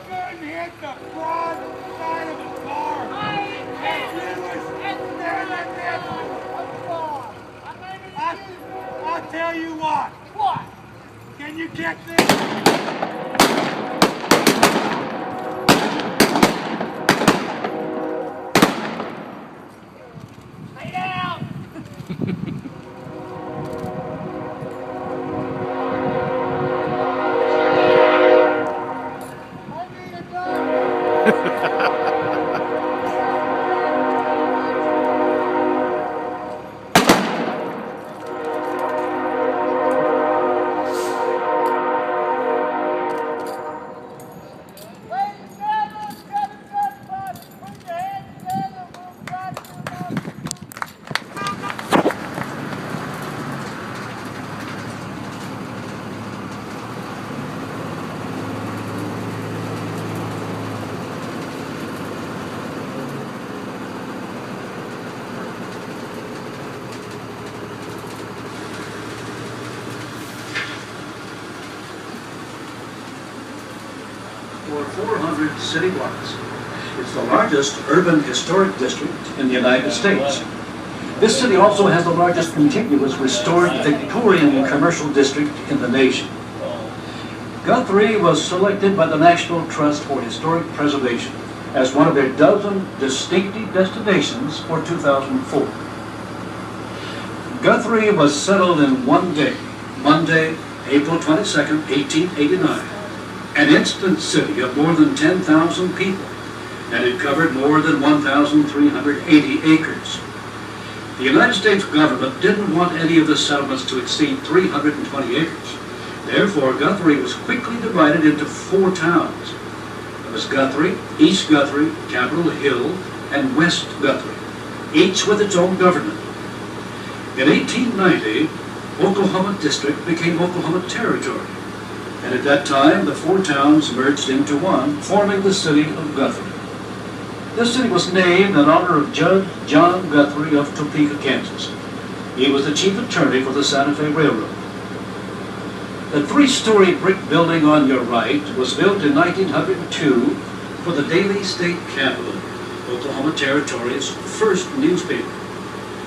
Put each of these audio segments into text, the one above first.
couldn't hit the front side of the car. I'll tell you what. What? Can you check this? Stay down! For 400 city blocks. It's the largest urban historic district in the United States. This city also has the largest contiguous restored Victorian commercial district in the nation. Guthrie was selected by the National Trust for Historic Preservation as one of their dozen distinctive destinations for 2004. Guthrie was settled in one day, Monday, April 22nd, 1889. An instant city of more than 10,000 people, and it covered more than 1,380 acres. The United States government didn't want any of the settlements to exceed 320 acres. Therefore, Guthrie was quickly divided into 4 towns. It was Guthrie, East Guthrie, Capitol Hill, and West Guthrie, each with its own government. In 1890, Oklahoma District became Oklahoma Territory. And at that time, the 4 towns merged into one, forming the city of Guthrie. This city was named in honor of Judge John Guthrie of Topeka, Kansas. He was the chief attorney for the Santa Fe Railroad. The 3-story brick building on your right was built in 1902 for the Daily State Capitol, Oklahoma Territory's first newspaper.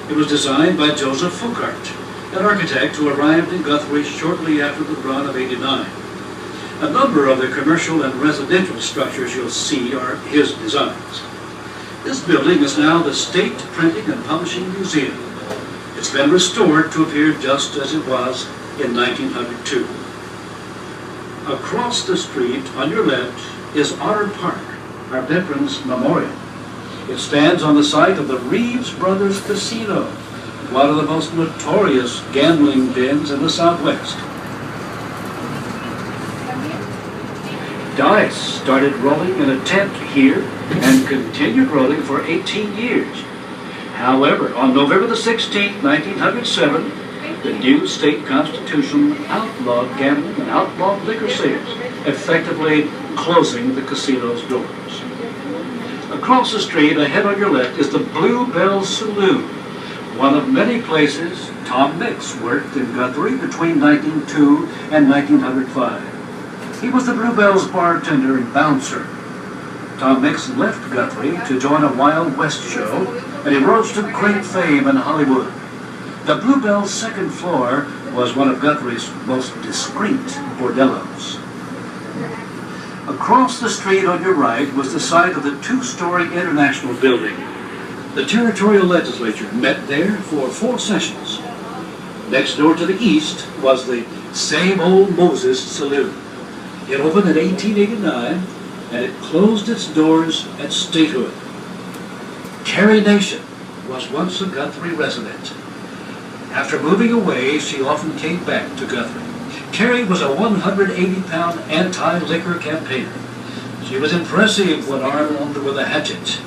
It was designed by Joseph Foucart, an architect who arrived in Guthrie shortly after the run of '89. A number of the commercial and residential structures you'll see are his designs. This building is now the State Printing and Publishing Museum. It's been restored to appear just as it was in 1902. Across the street on your left is Otter Park, our Veterans Memorial. It stands on the site of the Reeves Brothers Casino, one of the most notorious gambling dens in the Southwest. Dice started rolling in a tent here and continued rolling for 18 years. However, on November the 16th, 1907, the new state constitution outlawed gambling and outlawed liquor sales, effectively closing the casino's doors. Across the street, ahead on your left, is the Bluebell Saloon, one of many places Tom Mix worked in Guthrie between 1902 and 1905. He was the Bluebell's bartender and bouncer. Tom Mix left Guthrie to join a Wild West show, and he rose to great fame in Hollywood. The Bluebell's second floor was one of Guthrie's most discreet bordellos. Across the street on your right was the site of the 2-story International Building. The territorial legislature met there for 4 sessions. Next door to the east was the Same Old Moses Saloon. It opened in 1889, and it closed its doors at statehood. Carrie Nation was once a Guthrie resident. After moving away, she often came back to Guthrie. Carrie was a 180-pound anti-liquor campaigner. She was impressive when armed with a hatchet.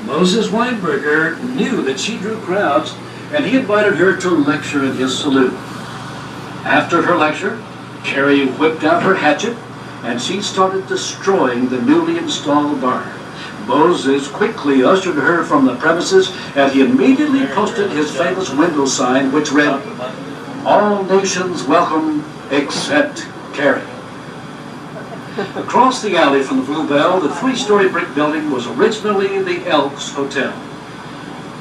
Moses Weinberger knew that she drew crowds, and he invited her to lecture in his saloon. After her lecture, Carrie whipped out her hatchet, and she started destroying the newly installed bar. Moses quickly ushered her from the premises, and he immediately posted his famous window sign, which read, "All nations welcome except Carrie." Across the alley from the Bluebell, the three-story brick building was originally the Elks Hotel.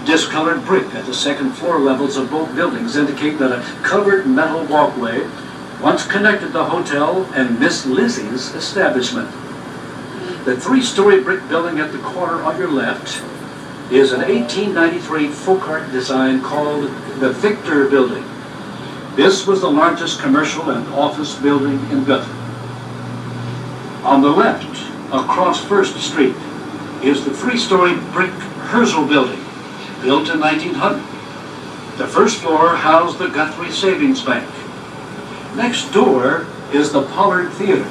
Discolored brick at the second floor levels of both buildings indicate that a covered metal walkway once connected the hotel and Miss Lizzie's establishment. The three-story brick building at the corner on your left is an 1893 folk art design called the Victor Building. This was the largest commercial and office building in Guthrie. On the left, across First Street, is the three-story brick Herzl Building, built in 1900. The first floor housed the Guthrie Savings Bank. Next door is the Pollard Theater.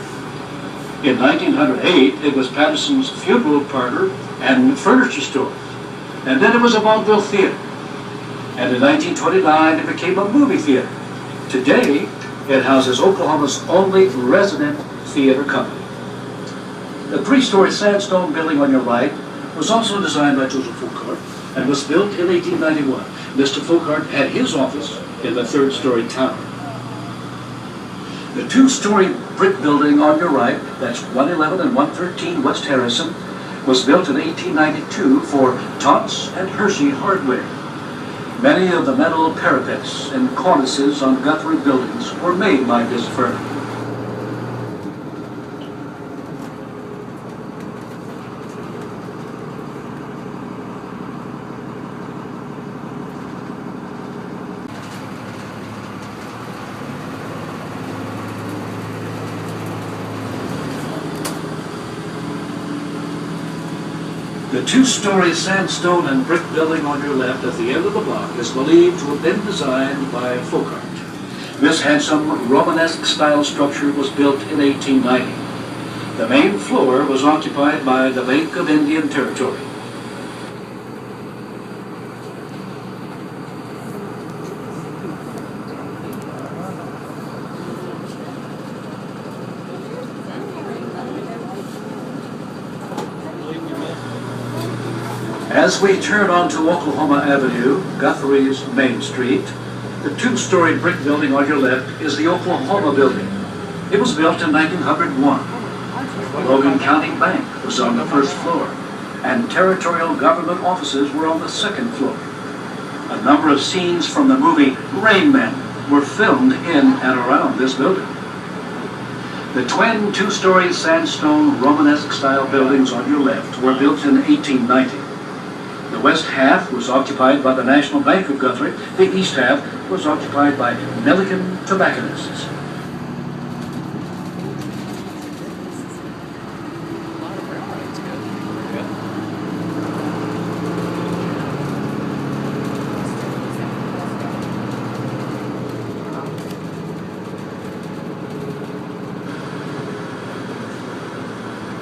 In 1908, it was Patterson's funeral parlor and furniture store. And then it was a vaudeville theater. And in 1929, it became a movie theater. Today, it houses Oklahoma's only resident theater company. The three-story sandstone building on your right was also designed by Joseph Folkart and was built in 1891. Mr. Folkart had his office in the third-story tower. The two-story brick building on your right, that's 111 and 113 West Harrison, was built in 1892 for Tots and Hershey Hardware. Many of the metal parapets and cornices on Guthrie buildings were made by this firm. The two-story sandstone and brick building on your left at the end of the block is believed to have been designed by Folkart. This handsome Romanesque style structure was built in 1890. The main floor was occupied by the Bank of Indian Territory. As we turn onto Oklahoma Avenue, Guthrie's Main Street, the two-story brick building on your left is the Oklahoma Building. It was built in 1901. The Logan County Bank was on the first floor, and territorial government offices were on the second floor. A number of scenes from the movie Rain Man were filmed in and around this building. The twin two-story sandstone Romanesque-style buildings on your left were built in 1890. The west half was occupied by the National Bank of Guthrie. The east half was occupied by Milliken tobacconists.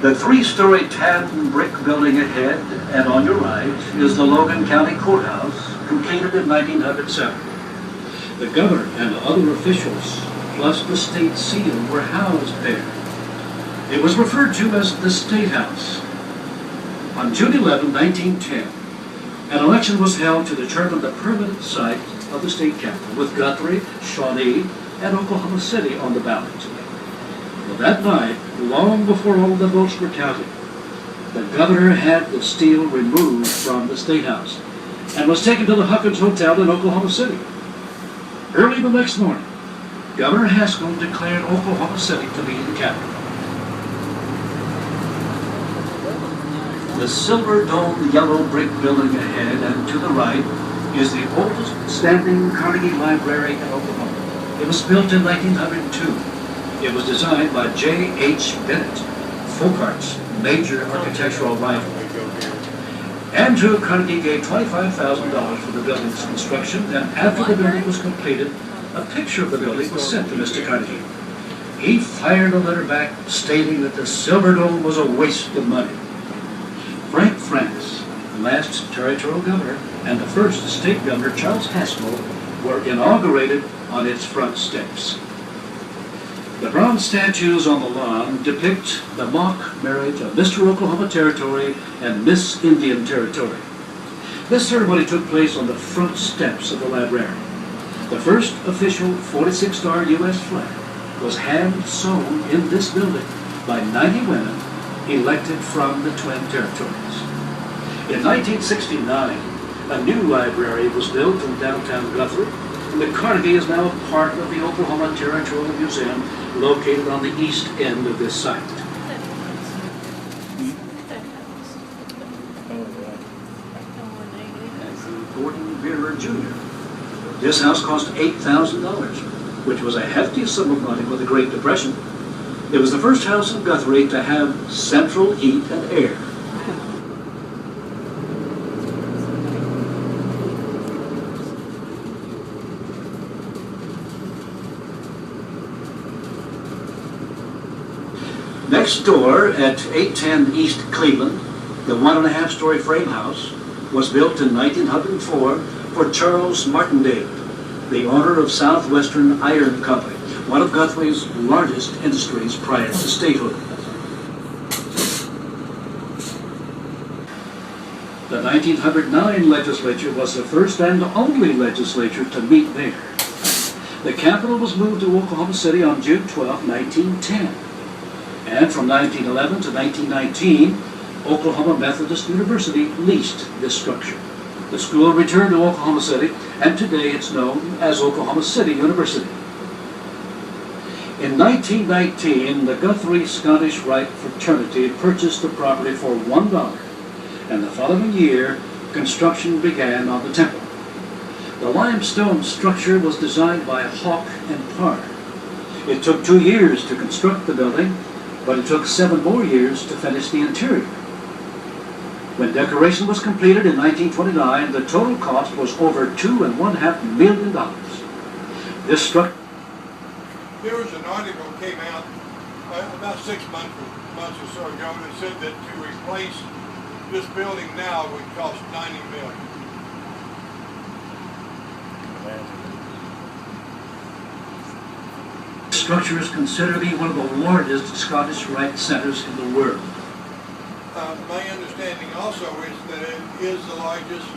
The three-story tan brick building ahead and on your right is the Logan County Courthouse, completed in 1907. The governor and other officials, plus the state seal, were housed there. It was referred to as the State House. On June 11, 1910, an election was held to determine the permanent site of the state capital, with Guthrie, Shawnee, and Oklahoma City on the ballot. Well, that night, long before all the votes were counted, the governor had the steel removed from the State House and was taken to the Huckins Hotel in Oklahoma City. Early the next morning, Governor Haskell declared Oklahoma City to be the capital. The silver dome yellow brick building ahead and to the right is the oldest standing Carnegie Library in Oklahoma. It was built in 1902. It was designed by J.H. Bennett, Folkart's major architectural rival. Andrew Carnegie gave $25,000 for the building's construction, and after the building was completed, a picture of the building was sent to Mr. Carnegie. He fired a letter back stating that the Silver Dome was a waste of money. Frank France, the last territorial governor, and the first state governor, Charles Haskell, were inaugurated on its front steps. The bronze statues on the lawn depict the mock marriage of Mr. Oklahoma Territory and Miss Indian Territory. This ceremony took place on the front steps of the library. The first official 46-star U.S. flag was hand-sewn in this building by 90 women elected from the Twin Territories. In 1969, a new library was built in downtown Guthrie, and the Carnegie is now a part of the Oklahoma Territorial Museum located on the east end of this site. Gordon Beerer Jr. This house cost $8,000, which was a hefty sum of money with the Great Depression. It was the first house in Guthrie to have central heat and air. Next door at 810 East Cleveland, the 1.5-story frame house was built in 1904 for Charles Martindale, the owner of Southwestern Iron Company, one of Guthrie's largest industries prior to statehood. The 1909 legislature was the first and only legislature to meet there. The capital was moved to Oklahoma City on June 12, 1910. And from 1911 to 1919, Oklahoma Methodist University leased this structure. The school returned to Oklahoma City, and today it's known as Oklahoma City University. In 1919, the Guthrie Scottish Rite Fraternity purchased the property for $1, and the following year, construction began on the temple. The limestone structure was designed by Hawk and Parr. It took 2 years to construct the building, but it took 7 more years to finish the interior. When decoration was completed in 1929, the total cost was over $2.5 million. This structure. There was an article came out about 6 months or so ago that said that to replace this building now would cost $90 million. The structure is considered to be one of the largest Scottish Rite centers in the world. My understanding also is that it is the largest,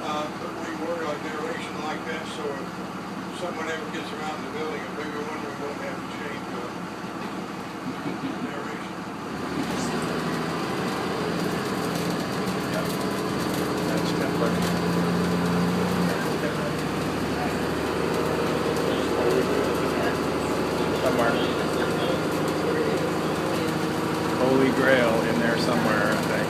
but we were a generation like that, so if someone ever gets around the building, a bigger one, we won't have to change the generation. That's template. Somewhere. Holy Grail in there somewhere, I think.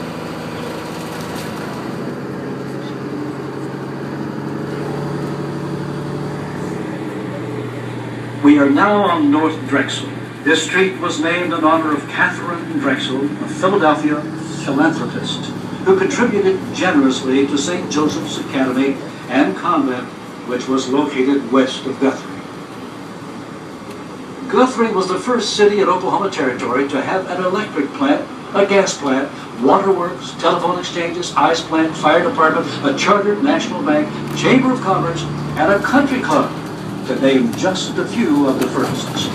We are now on North Drexel. This street was named in honor of Catherine Drexel, a Philadelphia philanthropist who contributed generously to St. Joseph's Academy and Convent, which was located west of Guthrie. Guthrie was the first city in Oklahoma Territory to have an electric plant, a gas plant, waterworks, telephone exchanges, ice plant, fire department, a chartered national bank, chamber of commerce, and a country club, to name just a few of the firsts.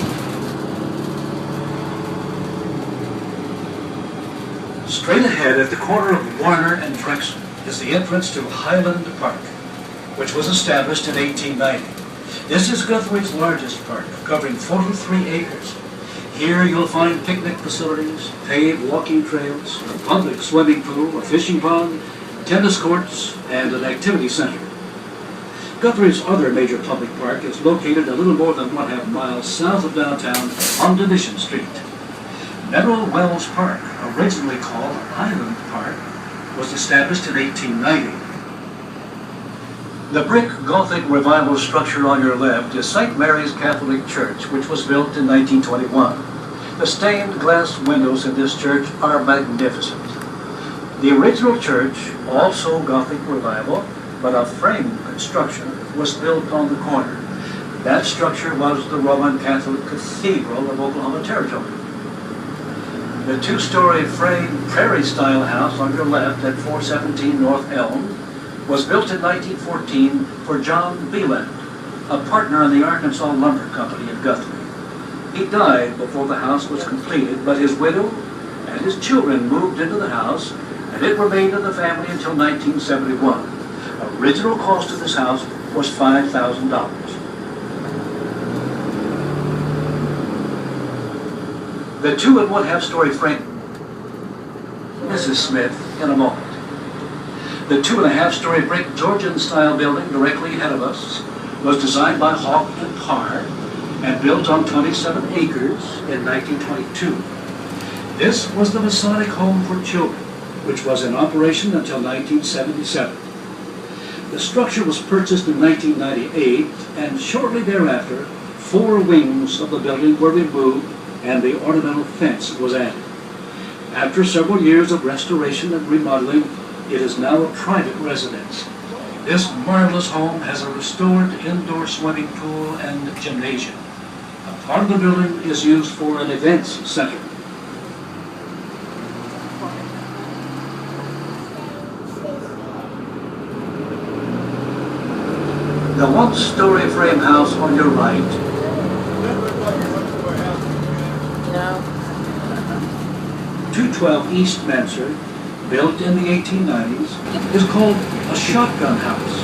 Straight ahead at the corner of Warner and Drexel is the entrance to Highland Park, which was established in 1890. This is Guthrie's largest park, covering 43 acres. Here you'll find picnic facilities, paved walking trails, a public swimming pool, a fishing pond, tennis courts, and an activity center. Guthrie's other major public park is located a little more than 1/2 miles south of downtown on Division Street. Mineral Wells Park, originally called Highland Park, was established in 1890. The brick Gothic revival structure on your left is St. Mary's Catholic Church, which was built in 1921. The stained glass windows in this church are magnificent. The original church, also Gothic revival, but a frame construction, was built on the corner. That structure was the Roman Catholic Cathedral of Oklahoma Territory. The 2-story frame prairie-style house on your left at 417 North Elm was built in 1914 for John Beeland, a partner in the Arkansas Lumber Company in Guthrie. He died before the house was completed, but his widow and his children moved into the house, and it remained in the family until 1971. Original cost of this house was $5,000. The 2 1/2-story frame. Mrs. Smith in a moment. The 2 1/2-story brick Georgian-style building directly ahead of us was designed by Hawk and Parr and built on 27 acres in 1922. This was the Masonic Home for Children, which was in operation until 1977. The structure was purchased in 1998, and shortly thereafter, 4 wings of the building were removed and the ornamental fence was added. After several years of restoration and remodeling, it is now a private residence. This marvelous home has a restored indoor swimming pool and gymnasium. A part of the building is used for an events center. The 1-story frame house on your right. That looks like a one-story house. No. 212 East Mansard, built in the 1890s, is called a shotgun house.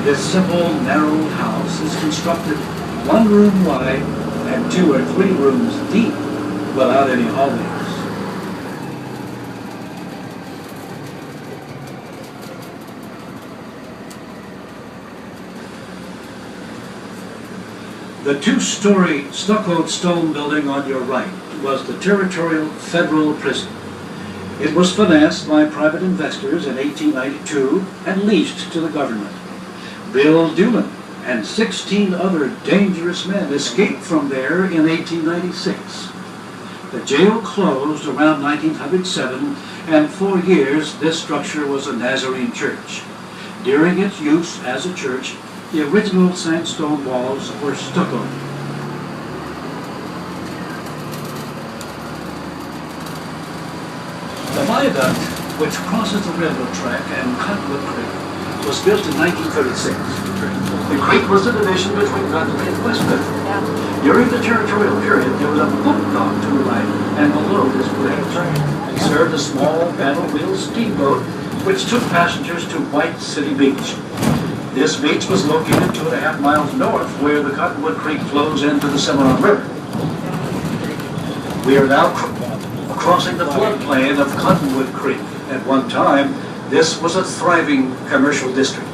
This simple, narrow house is constructed 1 room wide and 2 or 3 rooms deep without any hallways. The 2-story stuccoed stone building on your right was the Territorial Federal Prison. It was financed by private investors in 1892 and leased to the government. Bill Doolan and 16 other dangerous men escaped from there in 1896. The jail closed around 1907, and for years this structure was a Nazarene church. During its use as a church, the original sandstone walls were stuccoed. The viaduct, which crosses the railroad track and Cottonwood Creek, was built in 1936. The creek was the division between Guthrie and West Guthrie. Yeah. During the territorial period, there was a boat dock to the right and below this bridge. It served a small paddle-wheel steamboat which took passengers to White City Beach. This beach was located 2.5 miles north where the Cottonwood Creek flows into the Cimarron River. We are now crossing the floodplain of Cottonwood Creek. At one time, this was a thriving commercial district.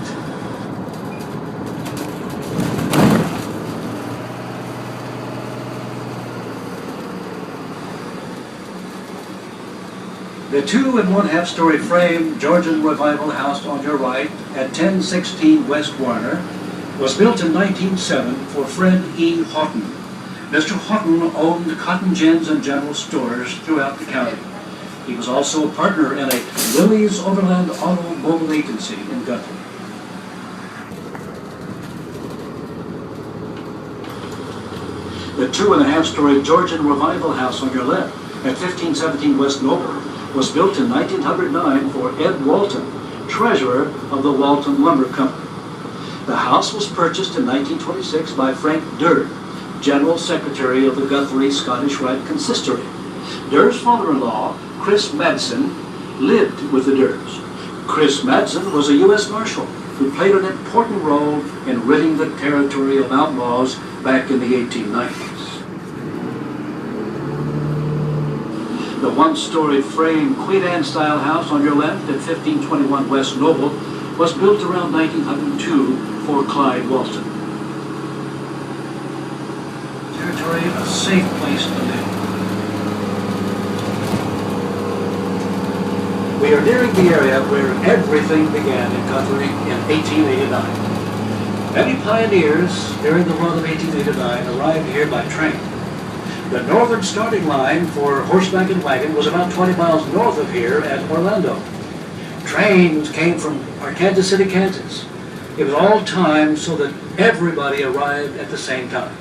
The 2 1/2-story frame Georgian Revival house on your right at 1016 West Warner was built in 1907 for Fred E. Houghton. Mr. Houghton owned cotton gins and general stores throughout the county. He was also a partner in a Willys Overland Automobile Agency in Guthrie. The 2 1/2-story Georgian Revival house on your left at 1517 West Noble was built in 1909 for Ed Walton, treasurer of the Walton Lumber Company. The house was purchased in 1926 by Frank Durr, General Secretary of the Guthrie Scottish Rite Consistory. Durr's father-in-law, Chris Madsen, lived with the Durrs. Chris Madsen was a U.S. Marshal who played an important role in ridding the territory of outlaws back in the 1890s. The 1-story frame Queen Anne-style house on your left at 1521 West Noble was built around 1902 for Clyde Walton. Territory, a safe place to live. We are nearing the area where everything began in Guthrie in 1889. Many pioneers during the run of 1889 arrived here by train. The northern starting line for horseback and wagon was about 20 miles north of here at Orlando. Trains came from Arkansas City, Kansas. It was all timed so that everybody arrived at the same time.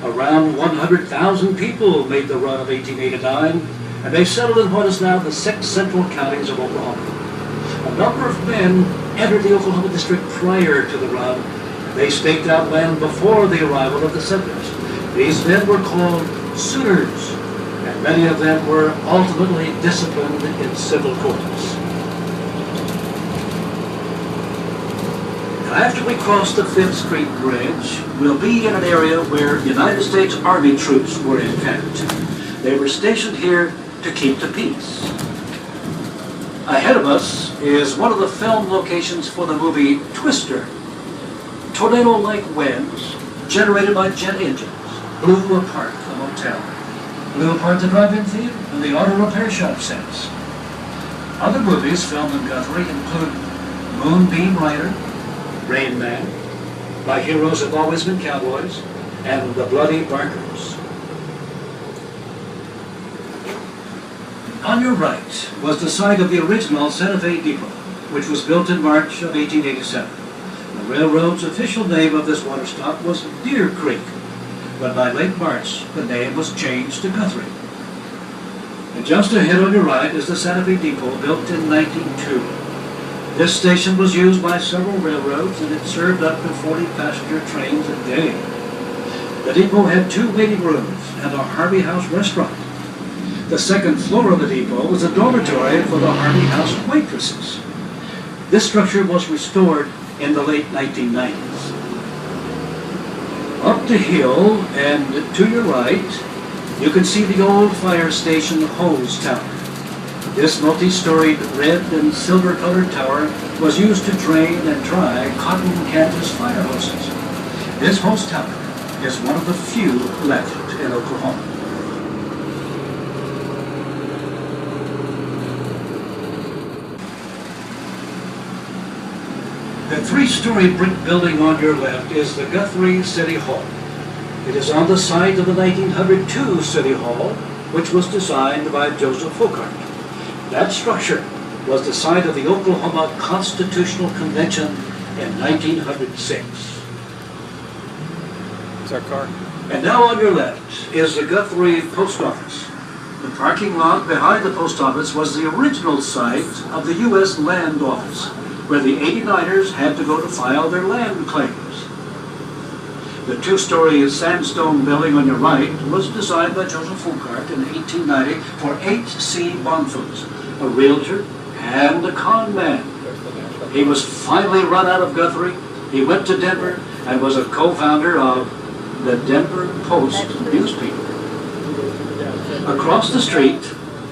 Around 100,000 people made the run of 1889, and they settled in what is now the 6 central counties of Oklahoma. A number of men entered the Oklahoma district prior to the run. They staked out land before the arrival of the settlers. These men were called suitors, and many of them were ultimately disciplined in civil courts. After we cross the 5th Street Bridge, we'll be in an area where United States Army troops were encamped. They were stationed here to keep the peace. Ahead of us is one of the film locations for the movie Twister. Tornado-like winds, generated by jet engines, blew apart the motel, blew apart the drive-in theater and the auto repair shop sets. Other movies filmed in Guthrie include Moonbeam Rider, Rain Man, My Heroes Have Always Been Cowboys, and The Bloody Barkers. On your right was the site of the original Santa Fe Depot, which was built in March of 1887. The railroad's official name of this water stop was Deer Creek, but by late March, the name was changed to Guthrie. And just ahead on your right is the Santa Fe Depot, built in 1902. This station was used by several railroads, and it served up to 40 passenger trains a day. The depot had 2 waiting rooms and a Harvey House restaurant. The second floor of the depot was a dormitory for the Harvey House waitresses. This structure was restored in the late 1990s. Up the hill and to your right, you can see the old fire station hose tower. This multi-storied red and silver-colored tower was used to drain and dry cotton canvas fire hoses. This hose tower is one of the few left in Oklahoma. The 3-story brick building on your left is the Guthrie City Hall. It is on the site of the 1902 City Hall, which was designed by Joseph Folkart. That structure was the site of the Oklahoma Constitutional Convention in 1906. Is our car? And now on your left is the Guthrie Post Office. The parking lot behind the post office was the original site of the U.S. Land Office, where the 89ers had to go to file their land claims. The 2-story sandstone building on your right was designed by Joseph Folkart in 1890 for H.C. Bonfils, a realtor and a con man. He was finally run out of Guthrie. He went to Denver and was a co-founder of the Denver Post newspaper. Across the street,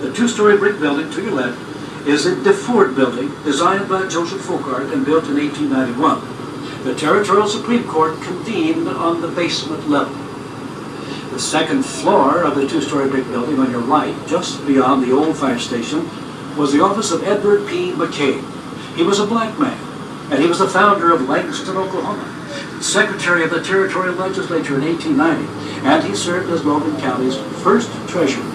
the 2-story brick building to your left is the DeFord building, designed by Joseph Folkart and built in 1891. The Territorial Supreme Court convened on the basement level. The second floor of the 2-story brick building on your right, just beyond the old fire station, was the office of Edward P. McCabe. He was a black man, and he was the founder of Langston, Oklahoma, secretary of the Territorial Legislature in 1890, and he served as Logan County's first treasurer.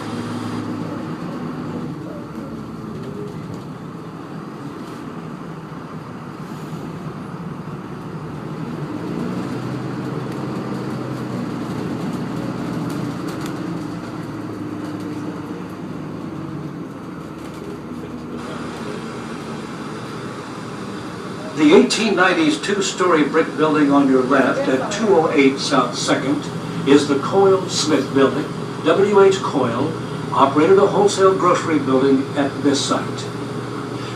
The 1890s 2-story brick building on your left at 208 South 2nd is the Coyle Smith building. W.H. Coyle operated a wholesale grocery building at this site.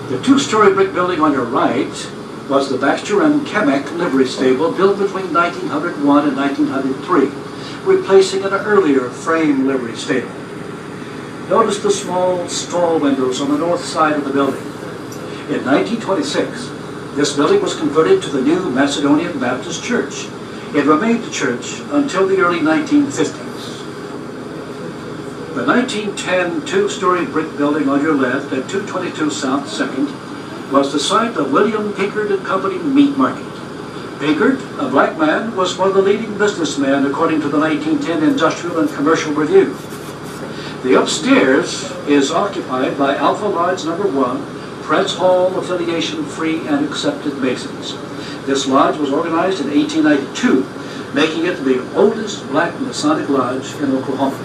The 2-story brick building on your right was the Baxter and Kemek livery stable built between 1901 and 1903, replacing an earlier frame livery stable. Notice the small stall windows on the north side of the building. In 1926, this building was converted to the new Macedonian Baptist Church. It remained a church until the early 1950s. The 1910 2-story brick building on your left at 222 South 2nd was the site of William Pinkard and Company Meat Market. Pinkard, a black man, was one of the leading businessmen according to the 1910 Industrial and Commercial Review. The upstairs is occupied by Alpha Lodge No. 1, Press Hall affiliation-free and accepted Masons. This lodge was organized in 1892, making it the oldest black Masonic lodge in Oklahoma.